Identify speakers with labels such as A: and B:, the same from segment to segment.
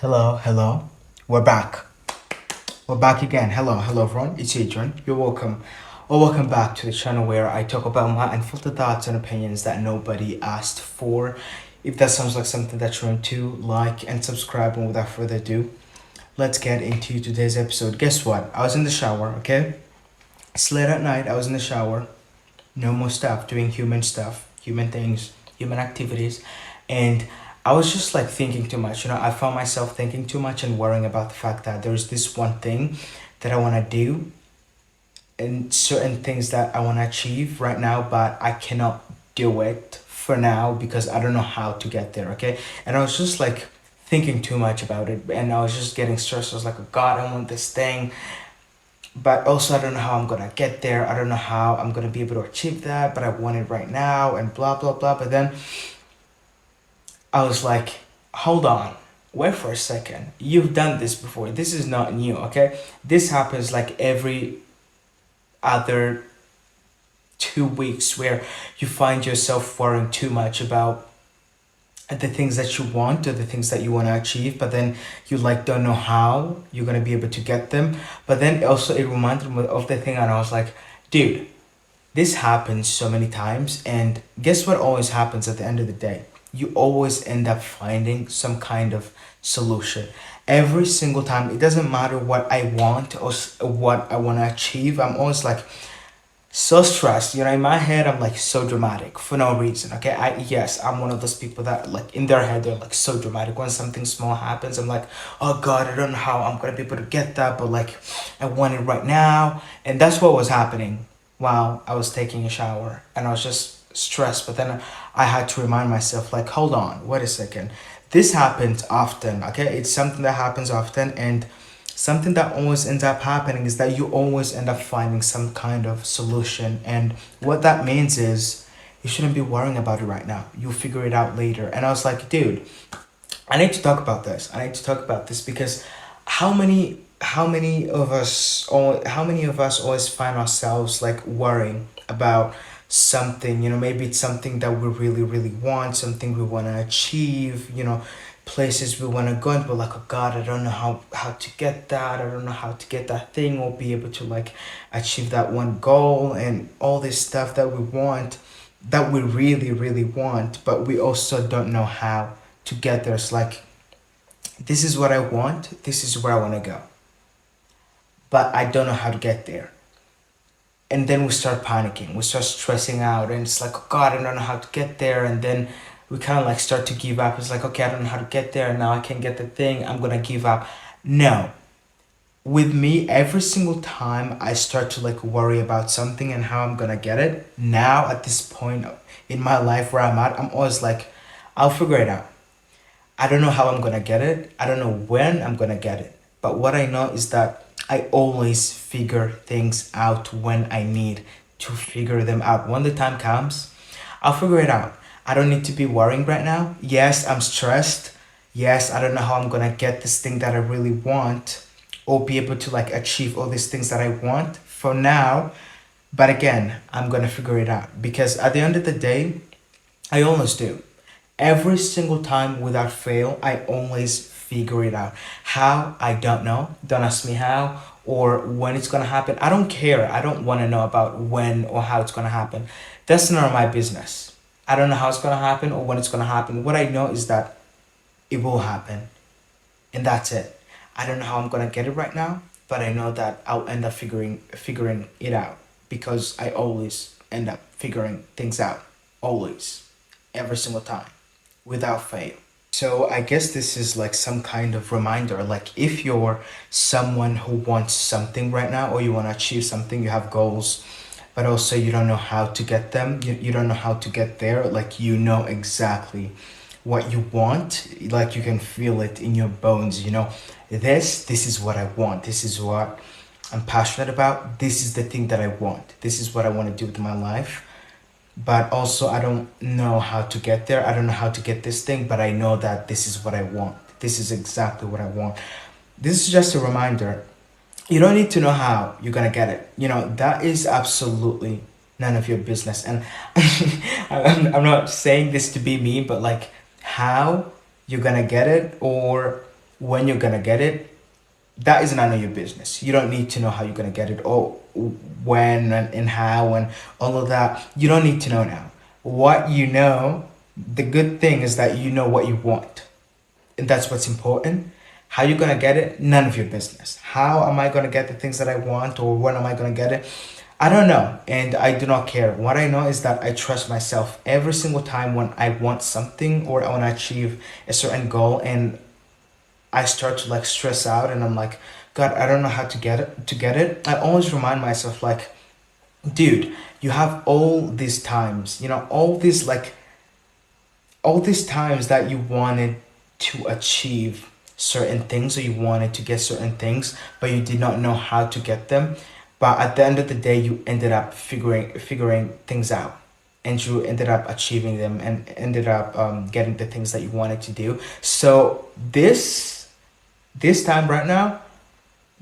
A: Hello, hello. We're back. We're back again. Hello everyone. It's Adrian. You're welcome. Or welcome back to the channel where I talk about my unfiltered thoughts and opinions that nobody asked for. If that sounds like something that you're into, like and subscribe. And without further ado, let's get into today's episode. Guess what? I was in the shower, okay? It's late at night. I was in the shower. Normal stuff, doing human stuff, human things, human activities. And I was just like thinking too much. I found myself thinking too much and worrying about the fact that there's this one thing that I want to do and certain things that I want to achieve right now, but I cannot do it for now because I don't know how to get there, okay? And I was just like thinking too much about it and I was just getting stressed. I was like, oh God, I want this thing, but also I don't know how I'm gonna get there. I don't know how I'm gonna be able to achieve that, but I want it right now and blah blah blah. But then I was like, hold on, wait for a second. You've done this before. This is not new, okay? This happens like every other 2 weeks where you find yourself worrying too much about the things that you want or the things that you want to achieve, but then you like don't know how you're gonna be able to get them. But then also it reminded me of the thing, and I was like, dude, this happens so many times, and guess what always happens at the end of the day? You always end up finding some kind of solution. Every single time, it doesn't matter what I want or what I want to achieve. I'm always like so stressed. In my head I'm like so dramatic for no reason, okay? I'm one of those people that like in their head they're like so dramatic. When something small happens, I'm like, oh God, I don't know how I'm gonna be able to get that, but like I want it right now. And that's what was happening while I was taking a shower, and I was just stressed. But then I had to remind myself, like, hold on, wait a second, this happens often, okay? It's something that happens often, and something that always ends up happening is that you always end up finding some kind of solution. And what that means is you shouldn't be worrying about it right now. You'll figure it out later. And I was like, dude, I need to talk about this. I need to talk about this because how many of us always find ourselves like worrying about something, maybe it's something that we really really want, something we want to achieve, places we want to go, and we're like, oh God, I don't know how to get that. I don't know how to get that thing or be able to like achieve that one goal and all this stuff that we want, that we really really want, but we also don't know how to get there. It's like, this is what I want, this is where I want to go, but I don't know how to get there. And then we start panicking, we start stressing out, and it's like, oh God, I don't know how to get there. And then we kind of like start to give up. It's like, okay, I don't know how to get there, and now I can't get the thing, I'm gonna give up. No, with me, every single time I start to like worry about something and how I'm gonna get it, now at this point in my life where I'm at, I'm always like, I'll figure it out. I don't know how I'm gonna get it. I don't know when I'm gonna get it. But what I know is that I always figure things out when I need to figure them out. When the time comes, I'll figure it out. I don't need to be worrying right now. Yes, I'm stressed. Yes, I don't know how I'm gonna get this thing that I really want or be able to like achieve all these things that I want for now. But again, I'm gonna figure it out because at the end of the day, I always do. Every single time without fail, I always figure it out. How? I don't know. Don't ask me how or when it's gonna happen. I don't care. I don't wanna know about when or how it's gonna happen. That's none of my business. I don't know how it's gonna happen or when it's gonna happen. What I know is that it will happen. And that's it. I don't know how I'm gonna get it right now, but I know that I'll end up figuring it out because I always end up figuring things out. Always. Every single time without fail. So I guess this is like some kind of reminder. Like if you're someone who wants something right now or you want to achieve something, you have goals, but also you don't know how to get them. You don't know how to get there. Like you know exactly what you want. Like you can feel it in your bones. This is what I want. This is what I'm passionate about. This is the thing that I want. This is what I want to do with my life, but also I don't know how to get there. I don't know how to get this thing, but I know that this is what I want. This is exactly what I want. This is just a reminder. You don't need to know how you're gonna get it. That is absolutely none of your business. And I'm not saying this to be mean, but like how you're gonna get it or when you're gonna get it, that is none of your business. You don't need to know how you're gonna get it, or when and how and all of that. You don't need to know now. What you know, the good thing is that you know what you want, and that's what's important. How you gonna get it? None of your business. How am I gonna get the things that I want, or when am I gonna get it? I don't know, and I do not care. What I know is that I trust myself every single time when I want something or I want to achieve a certain goal, and I start to like stress out, and I'm like, God, I don't know how to get it. I always remind myself, like, dude, you have all these times, all these times that you wanted to achieve certain things, or you wanted to get certain things, but you did not know how to get them. But at the end of the day, you ended up figuring things out, and you ended up achieving them, and ended up getting the things that you wanted to do. So this time right now,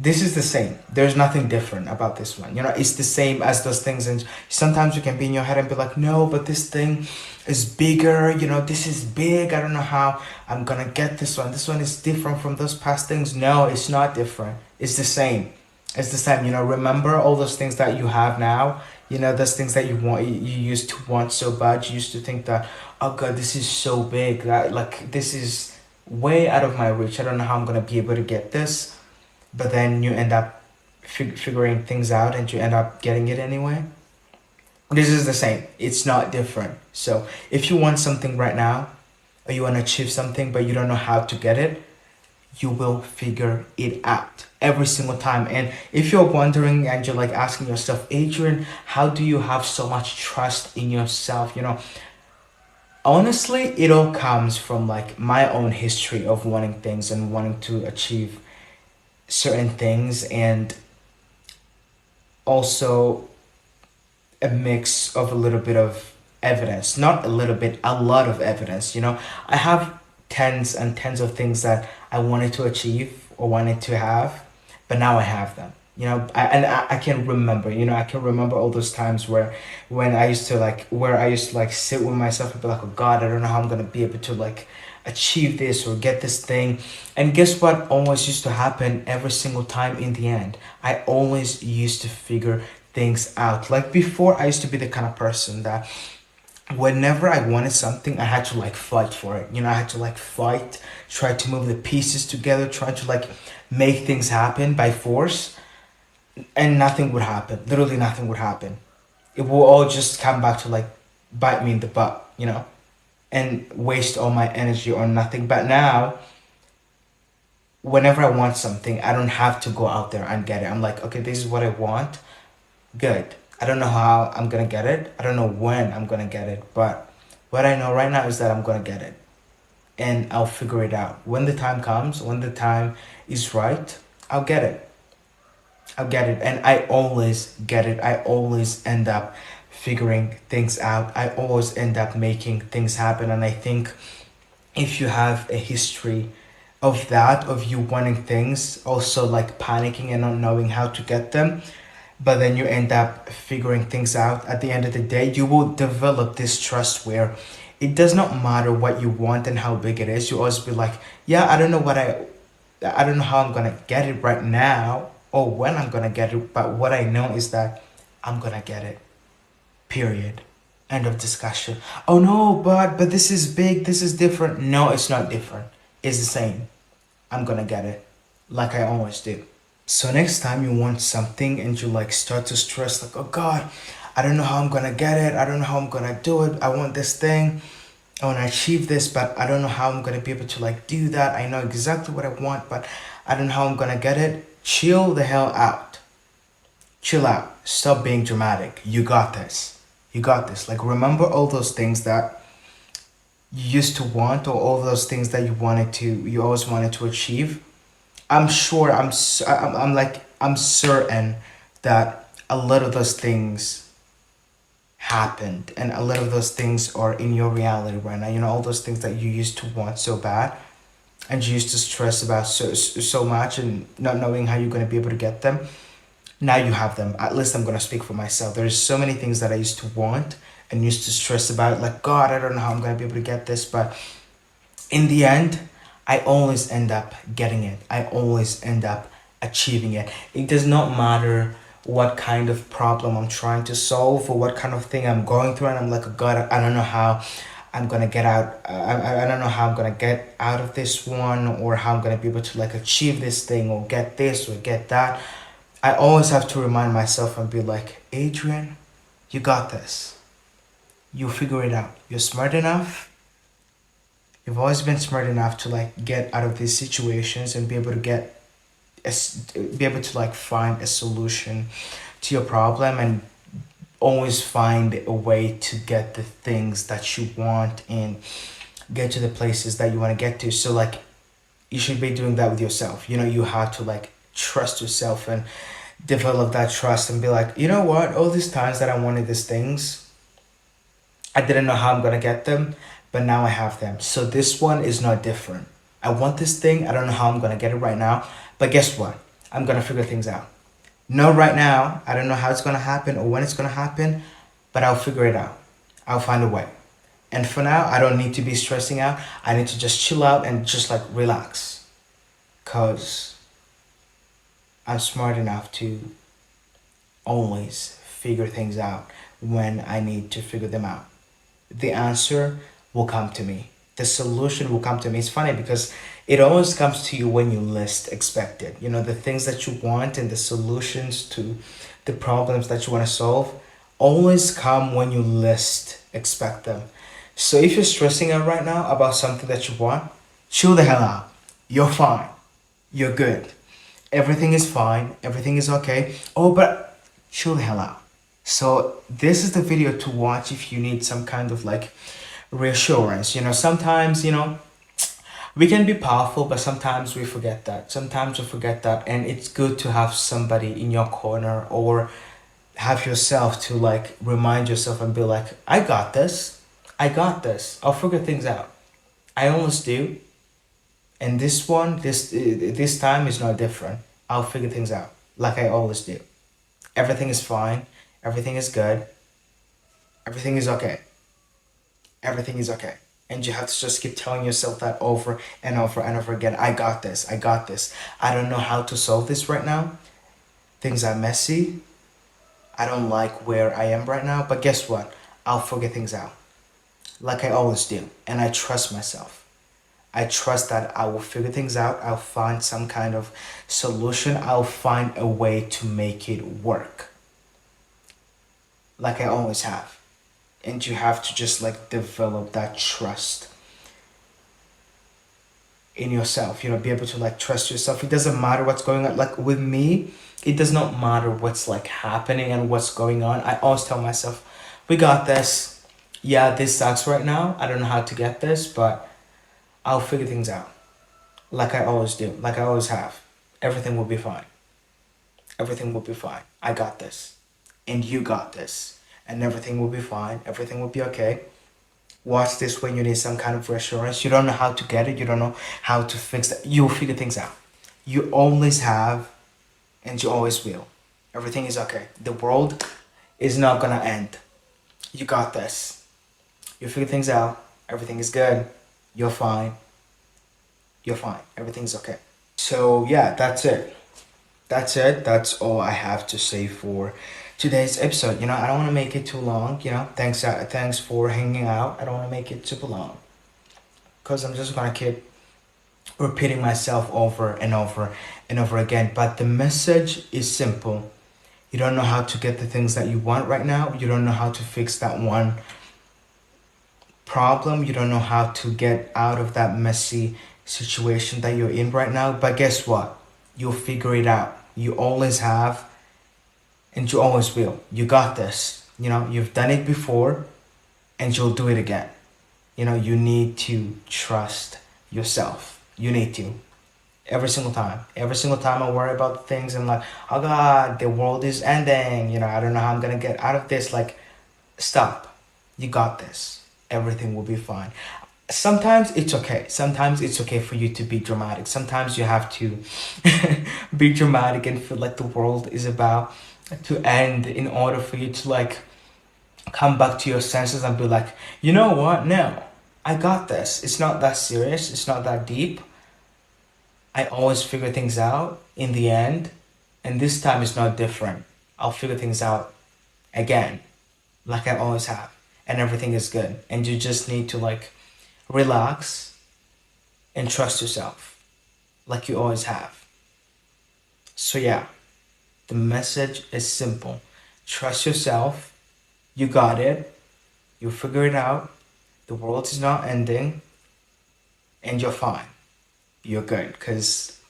A: this is the same. There's nothing different about this one. It's the same as those things. And sometimes you can be in your head and be like, no, but this thing is bigger. This is big. I don't know how I'm gonna get this one. This one is different from those past things. No, it's not different. It's the same. It's the same. Remember all those things that you have now. Those things that you want. You used to want so bad. You used to think that, oh God, this is so big. That like this is way out of my reach. I don't know how I'm gonna be able to get this, but then you end up figuring things out, and you end up getting it anyway. This is the same. It's not different. So if you want something right now, or you want to achieve something but you don't know how to get it, you will figure it out every single time. And if you're wondering and you're like asking yourself, Adrian, how do you have so much trust in yourself? Honestly, it all comes from like my own history of wanting things and wanting to achieve certain things, and also a mix of a little bit of evidence. Not a little bit, a lot of evidence. I have tens and tens of things that I wanted to achieve or wanted to have, but now I have them. I can remember. I can remember all those times when I used to like sit with myself and be like, oh God, I don't know how I'm gonna be able to like achieve this or get this thing. And guess what always used to happen every single time in the end? I always used to figure things out. Like before, I used to be the kind of person that whenever I wanted something, I had to like fight for it. I had to like fight, try to move the pieces together, try to like make things happen by force, and nothing would happen. Literally nothing would happen. It will all just come back to like bite me in the butt, and waste all my energy on nothing. But now, whenever I want something, I don't have to go out there and get it. I'm like, okay, this is what I want. Good. I don't know how I'm gonna get it. I don't know when I'm gonna get it. But what I know right now is that I'm gonna get it. And I'll figure it out. When the time comes, when the time is right, I'll get it. I'll get it. And I always get it. I always end up figuring things out. I always end up making things happen. And I think if you have a history of that, of you wanting things, also like panicking and not knowing how to get them, but then you end up figuring things out, at the end of the day, you will develop this trust where it does not matter what you want and how big it is. You always be like, yeah, I don't know how I'm gonna get it right now or when I'm gonna get it, but what I know is that I'm gonna get it. Period. End of discussion. Oh no, but this is big, this is different. No, it's not different. It's the same. I'm gonna get it. Like I always do. So next time you want something and you like start to stress, like, oh God, I don't know how I'm gonna get it. I don't know how I'm gonna do it. I want this thing. I want to achieve this, but I don't know how I'm gonna be able to like do that. I know exactly what I want, but I don't know how I'm gonna get it. Chill the hell out. Chill out. Stop being dramatic. You got this. You got this. Like remember all those things that you used to want, or all those things that you always wanted to achieve. I'm sure, I'm certain that a lot of those things happened, and a lot of those things are in your reality right now. All those things that you used to want so bad, and you used to stress about so much, and not knowing how you're going to be able to get them. Now you have them. At least I'm going to speak for myself. There's so many things that I used to want and used to stress about, like, God, I don't know how I'm going to be able to get this, but in the end, I always end up getting it. I always end up achieving it. It does not matter what kind of problem I'm trying to solve or what kind of thing I'm going through, and I'm like, God, I don't know how I'm gonna get out. I don't know how I'm gonna get out of this one, or how I'm gonna be able to like achieve this thing or get this or get that. I always have to remind myself and be like, Adrian, you got this. You'll figure it out. You're smart enough. You've always been smart enough to like get out of these situations and be able to be able to like find a solution to your problem, and always find a way to get the things that you want and get to the places that you want to get to. So like you should be doing that with yourself. You have to like trust yourself and develop that trust and be like, you know what, all these times that I wanted these things, I didn't know how I'm gonna get them, but now I have them. So this one is not different. I want this thing, I don't know how I'm gonna get it right now, but guess what, I'm gonna figure things out. Not right now, I don't know how it's gonna happen or when it's gonna happen, but I'll figure it out. I'll find a way. And for now, I don't need to be stressing out. I need to just chill out and just like relax. Because I'm smart enough to always figure things out when I need to figure them out. The answer will come to me. The solution will come to me. It's funny because it always comes to you when you least expect it. The things that you want and the solutions to the problems that you want to solve always come when you least expect them. So if you're stressing out right now about something that you want, chill the hell out. You're fine. You're good. Everything is fine. Everything is okay. Oh, but chill the hell out. So this is the video to watch if you need some kind of like reassurance. Sometimes, we can be powerful, but sometimes we forget that. Sometimes we forget that. And it's good to have somebody in your corner, or have yourself to like remind yourself and be like, I got this. I got this. I'll figure things out. I always do. And this time is not different. I'll figure things out like I always do. Everything is fine. Everything is good. Everything is okay. Everything is okay. And you have to just keep telling yourself that over and over and over again. I got this. I got this. I don't know how to solve this right now. Things are messy. I don't like where I am right now. But guess what? I'll figure things out like I always do. And I trust myself. I trust that I will figure things out. I'll find some kind of solution. I'll find a way to make it work like I always have. And you have to just like develop that trust in yourself. Be able to like trust yourself. It doesn't matter what's going on. Like with me, it does not matter what's like happening and what's going on. I always tell myself, we got this. Yeah, this sucks right now. I don't know how to get this, but I'll figure things out like I always do, like I always have. Everything will be fine. Everything will be fine. I got this. And you got this. And everything will be fine. Everything will be okay. Watch this when you need some kind of reassurance. You don't know how to get it. You don't know how to fix it. You'll figure things out. You always have, and you always will. Everything is okay. The world is not gonna end. You got this. You figure things out. Everything is good. You're fine. You're fine. Everything's okay. So yeah, that's it. That's it. That's all I have to say for today's episode. I don't want to make it too long. Thanks for hanging out. I don't want to make it super long because I'm just gonna keep repeating myself over and over and over again. But the message is simple. You don't know how to get the things that you want right now. You don't know how to fix that one problem. You don't know how to get out of that messy situation that you're in right now. But guess what? You'll figure it out. You always have, and you always will. You got this. You've done it before, and you'll do it again. You need to trust yourself. You need to. Every single time. Every single time I worry about things, I'm like, oh God, the world is ending. I don't know how I'm going to get out of this. Like, stop. You got this. Everything will be fine. Sometimes it's okay. Sometimes it's okay for you to be dramatic. Sometimes you have to be dramatic and feel like the world is about to end in order for you to like come back to your senses and be like, you know what? No, I got this. It's not that serious. It's not that deep. I always figure things out in the end, and this time is not different. I'll figure things out again, like I always have, and everything is good. And you just need to like relax and trust yourself, like you always have. So, yeah, the message is simple: trust yourself, you got it, you figure it out, the world is not ending, and you're fine. You're good because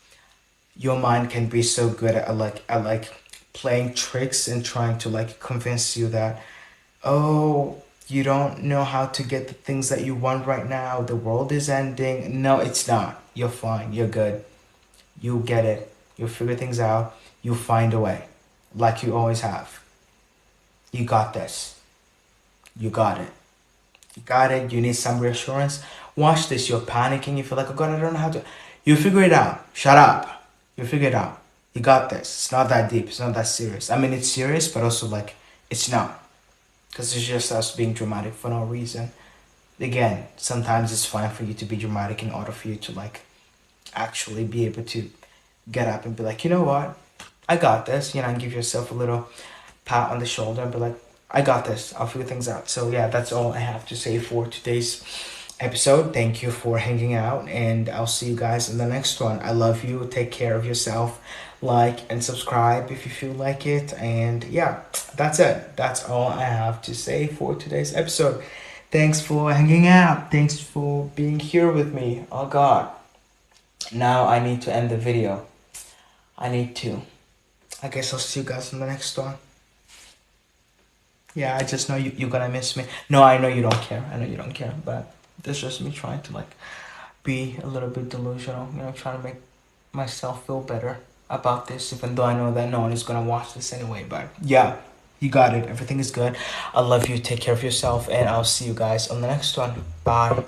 A: your mind can be so good at playing tricks and trying to like convince you that, oh, you don't know how to get the things that you want right now, the world is ending. No, it's not. You're fine, you're good, you get it, you figure things out, you find a way, like you always have. You got this. You got it. You got it. You need some reassurance. Watch this. You're panicking. You feel like, oh God, I don't know how to. You figure it out. Shut up. You figure it out. You got this. It's not that deep. It's not that serious. I mean, it's serious, but also like, it's not. Because it's just us being dramatic for no reason. Again, sometimes it's fine for you to be dramatic in order for you to like actually be able to get up and be like, you know what? I got this. You know, and give yourself a little pat on the shoulder and be like, I got this. I'll figure things out. So, yeah, that's all I have to say for today's episode. Thank you for hanging out, and I'll see you guys in the next one. I love you. Take care of yourself. Like and subscribe if you feel like it. And yeah, that's it. That's all I have to say for today's episode. Thanks for hanging out. Thanks for being here with me. Oh, God. Now I need to end the video. I need to. I guess I'll see you guys in the next one. Yeah, I just know you're gonna miss me. No, I know you don't care. I know you don't care, but that's just me trying to like be a little bit delusional, you know, trying to make myself feel better about this, even though I know that no one is gonna watch this anyway. But yeah, you got it. Everything is good. I love you. Take care of yourself, and I'll see you guys on the next one. Bye.